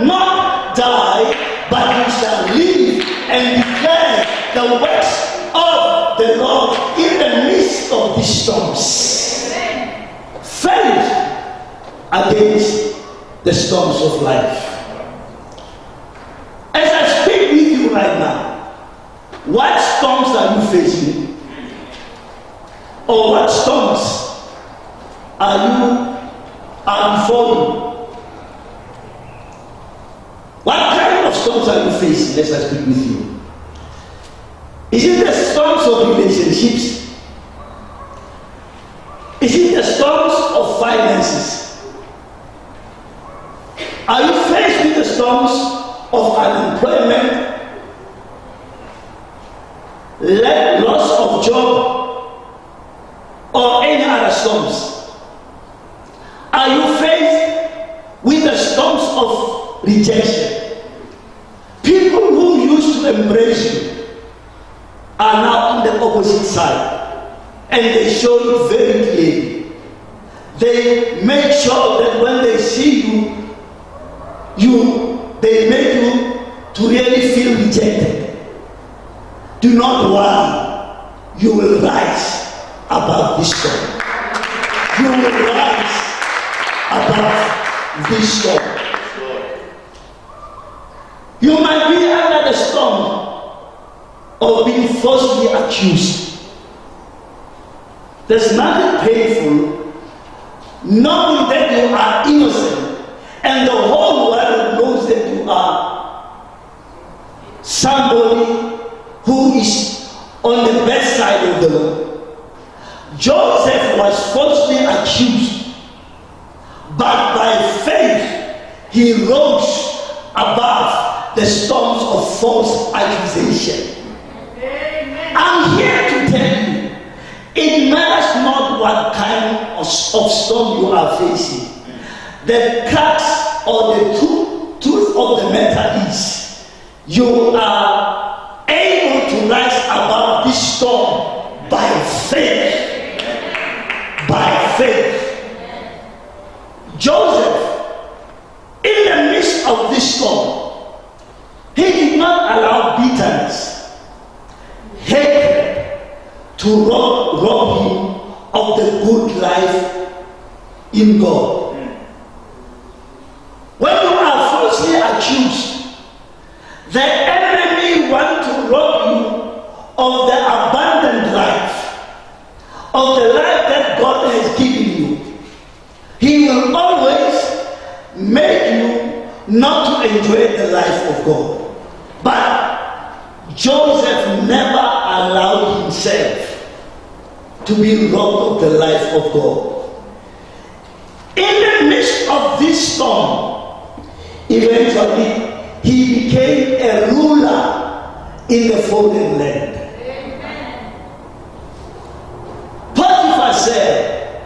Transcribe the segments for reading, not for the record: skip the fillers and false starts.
not die, but you shall live and declare the works of the Lord in the midst of these storms. Faith against the storms of life. As I speak with you right now, what storms are you facing? Or what storms are before you? What kind of storms are you facing? Let's speak with you. Is it the storms of relationships? Is it the storms of finances? Are you faced with the storms of unemployment, loss of job, or any other storms? Are you faced with the storms of rejection? People who used to embrace you are now on the opposite side, and they show you very clearly. They make sure that when they see they make you to really feel rejected. Do not worry, you will rise above this storm. You will rise above this storm. You might be under the storm of being falsely accused. There's nothing painful knowing that you are innocent and the whole world knows that you are somebody who is on the best side of the law. Joseph was falsely accused, but by faith he rose above the storms of false accusation. Amen. I'm here to tell you, it matters not what kind of storm you are facing. The crux or the truth of the matter is, you are able to rise above this storm by faith. By faith. Joseph, in the midst of this storm, he did not allow bitterness, hatred to rob him of the good life in God. When you are falsely accused, the enemy wants to rob you of the abundant life, of the life that God has given you. He will always make you not to enjoy the life of God. But Joseph never allowed himself to be robbed of the life of God. In the midst of this storm, eventually he became a ruler in the foreign land. Amen. Potiphar said,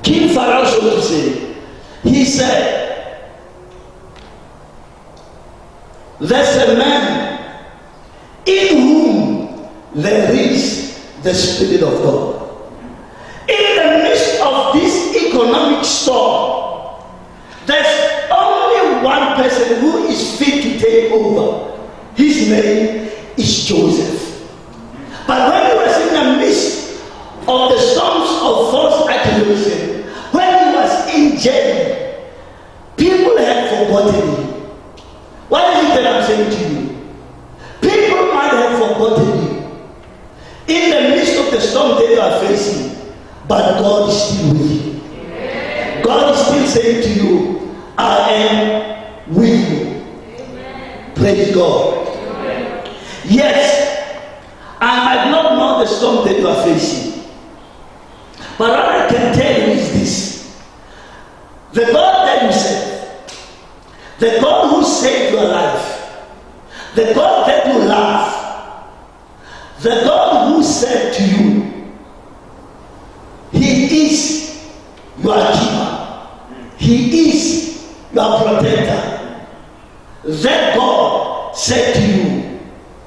King Pharaoh, so to say, he said, there's a man in whom there is the Spirit of God. In the midst of this economic storm, there's only one person who is fit to take over. His name is Joseph. But when he was in the midst of the storms of false accusation, when he was in jail, people had forgotten him. What is it that I'm saying to you? People might have forgotten you in the midst of the storm that you are facing, but God is still with you. Amen. God is still saying to you, I am with you. Amen. Praise God. Amen. Yes, I might not know the storm that you are facing, but what I can tell you is this: the God that you serve, the God who saved your life, the God that you love, the God who said to you, He is your keeper, He is your protector. That God said to you,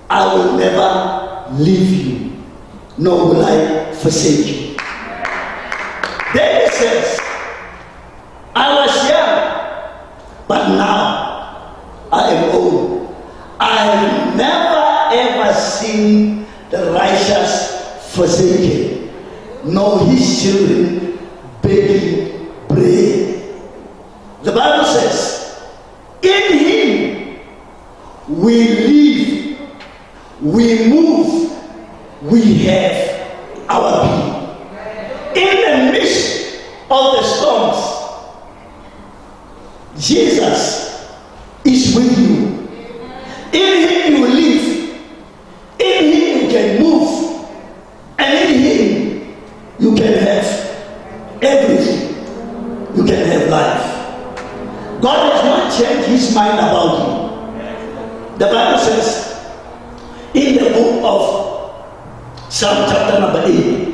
I will never leave you, nor will I forsake you. David says, I was young, but now forsaken, nor his children begging bread. The Bible says, in him we live, we move, we have our being. In the midst of the storms, Jesus is with you. In him you live, in him you can move, and in him you can have everything. You can have life. God has not changed his mind about you. The Bible says in the book of Psalm chapter number 8,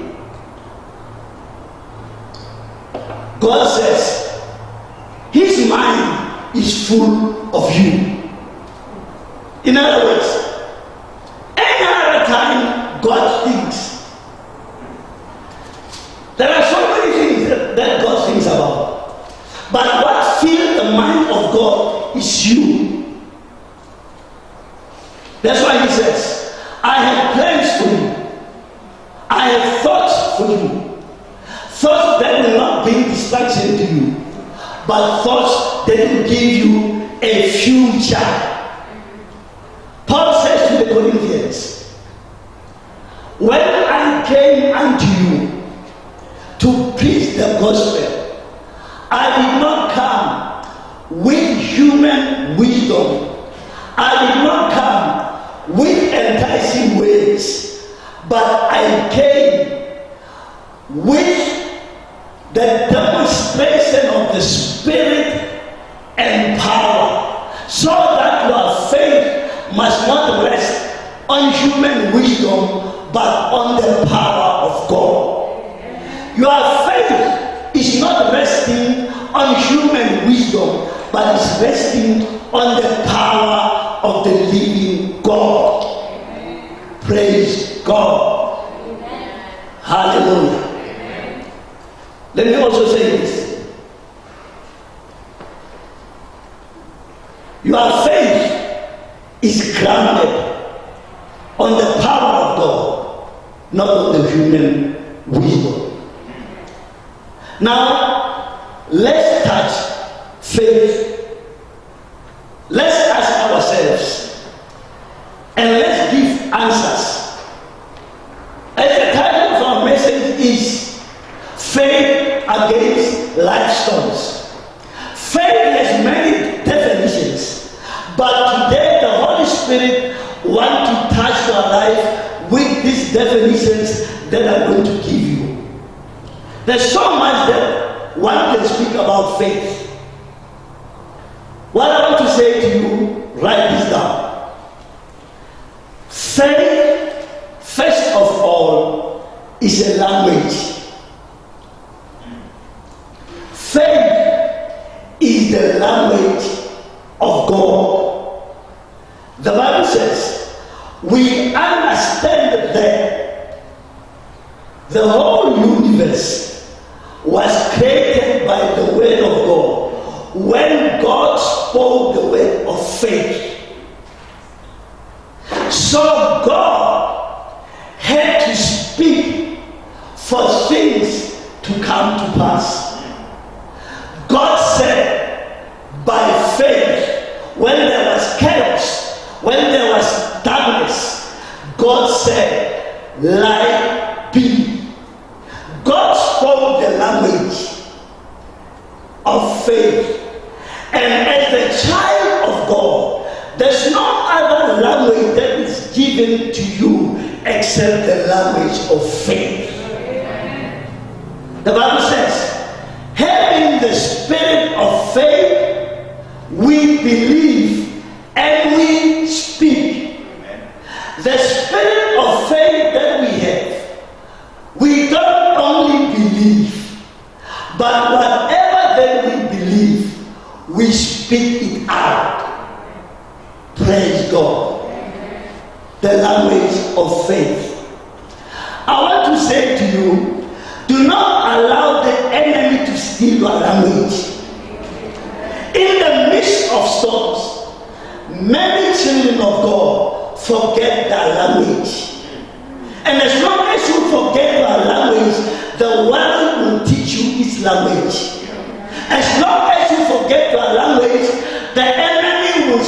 God says his mind is full of you. In other words, any other time God thinks, there are so many things that God thinks about. But what fills the mind of God is you. That's why he says, I have plans for you. I have thoughts for you. Thoughts that will not bring distraction to you, but thoughts that will give you a future. Paul says to the Corinthians, when I came unto you to preach the gospel, I did not come with human wisdom. I did not come with enticing words, but I came with the demonstration of the Spirit and power, so that your faith must not rest on human wisdom, but on the power of God. Your faith is not resting on human wisdom, but is resting on the power of the living God. Praise God. Hallelujah. Let me also say this. Your faith is grounded on the power of God, not on the human wisdom. Now, let's touch faith. Let's ask ourselves, and let's give answers. As the title of our message is Faith Against Life Storms. Faith has many definitions, but today the Holy Spirit wants to touch your life with these definitions that I'm going to give you. There's so much that one can speak about faith. What I want to say to you, write this down. Faith, first of all, is a language. Faith is the language of God. The Bible says, we understand that the whole universe was created by the word of God. When God spoke the word of faith, so God had to speak for things to come to pass. God said, by faith, when there was chaos, when there was darkness, God said, light be. God spoke the language of faith. And as the child of God, there's no other language that is given to you except the language of faith. The Bible says, having the spirit of faith, we believe and we speak. The spirit of faith that we have, we don't only believe, but whatever that we believe, we speak it out. Praise God. The language of faith. I want to say to you, do not allow the enemy to steal your language. In the midst of storms, many children of God forget their language. And as long as you forget your language, the world will teach you its language. As long as you forget your language, the enemy will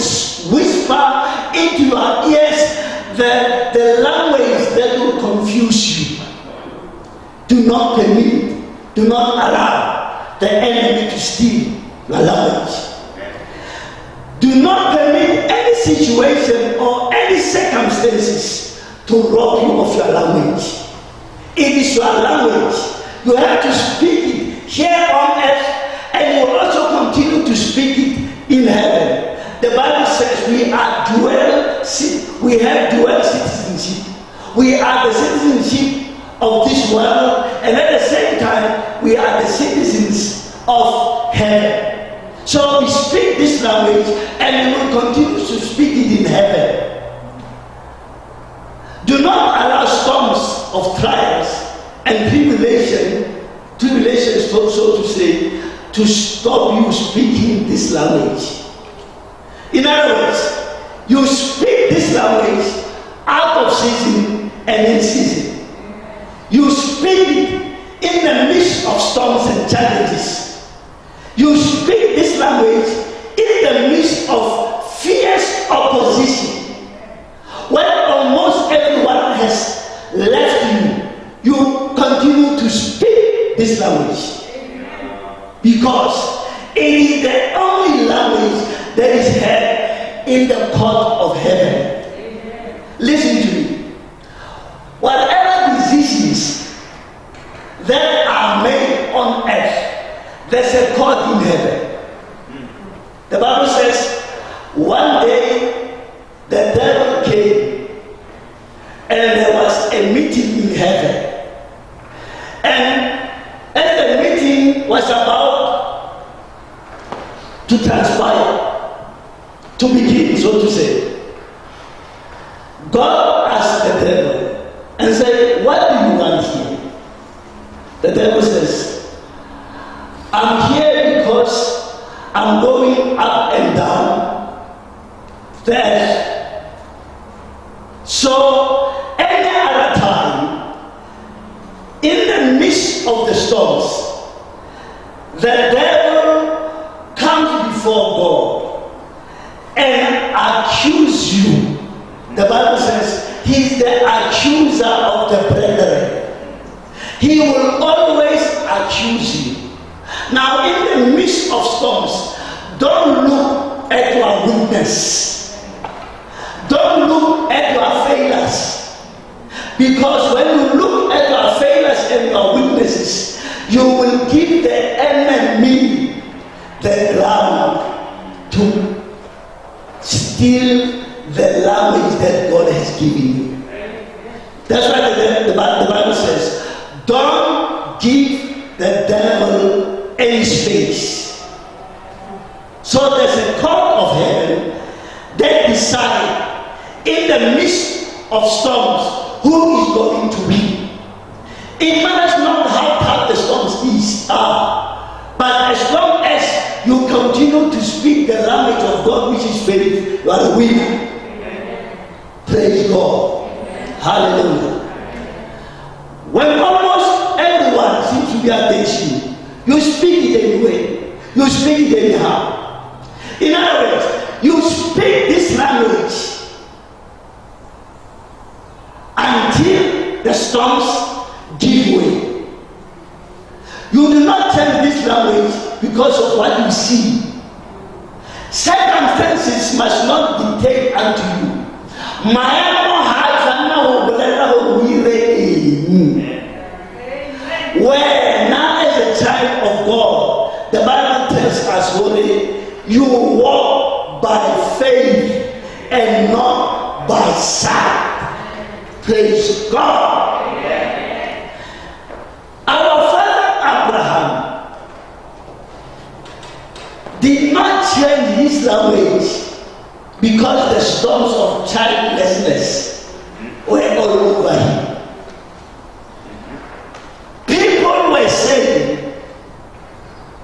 whisper into your ears the language that will confuse you. Do not permit, do not allow the enemy to steal your language. Do not permit any situation or any circumstances to rob you of your language. It is your language. You have to speak it here on earth, and you will also continue to speak it in heaven. The Bible says we have dual citizenship. We are the citizenship of this world, and at the same time, we are the citizens of heaven. So we speak this language, and we will continue to speak it in heaven. Do not allow storms of trials and tribulations, so to say, to stop you speaking this language. In other words, you speak this language out of season and in season. You speak it in the midst of storms and challenges. You speak this language in the midst of fierce opposition. When almost everyone has left you, you continue to speak this language. Because it is the only language that is heard in the court of heaven. Listen to me. Whatever decisions that are made on earth, there's a court in heaven. The Bible says, one day the devil came and there was a meeting in heaven. And as the meeting was about to transpire, to begin, so to say, God asked the devil and said, what do you want here? The devil says, I'm here because I'm going up and down there. So any other time, in the midst of the storms, the devil comes before God and accuse you. The Bible says he's the accuser of the brethren. He will always accuse you. Now, in the midst of storms, don't look at your weakness. Don't look at your failures. Because when you look at your failures and your weaknesses, you will give the enemy the ground to steal the language that God has given you. That's why the Bible says, don't give the devil any space. So there's a court of heaven that decide in the midst of storms who is going to win. It matters not how tough the storms are, but as long as you continue to speak the language of God, which is faith, you are a winner. Praise God. Hallelujah. When almost everyone seems to be against you, you speak it anyway. You speak it anyhow. In other words, you speak this language until the storms give way. You do not tell this language because of what you see. Circumstances must not dictate unto you. Where now as a child of God, the Bible tells us, you walk by faith and not by sight. Praise God. Our father Abraham did not change his language because the storms of childlessness were all over him.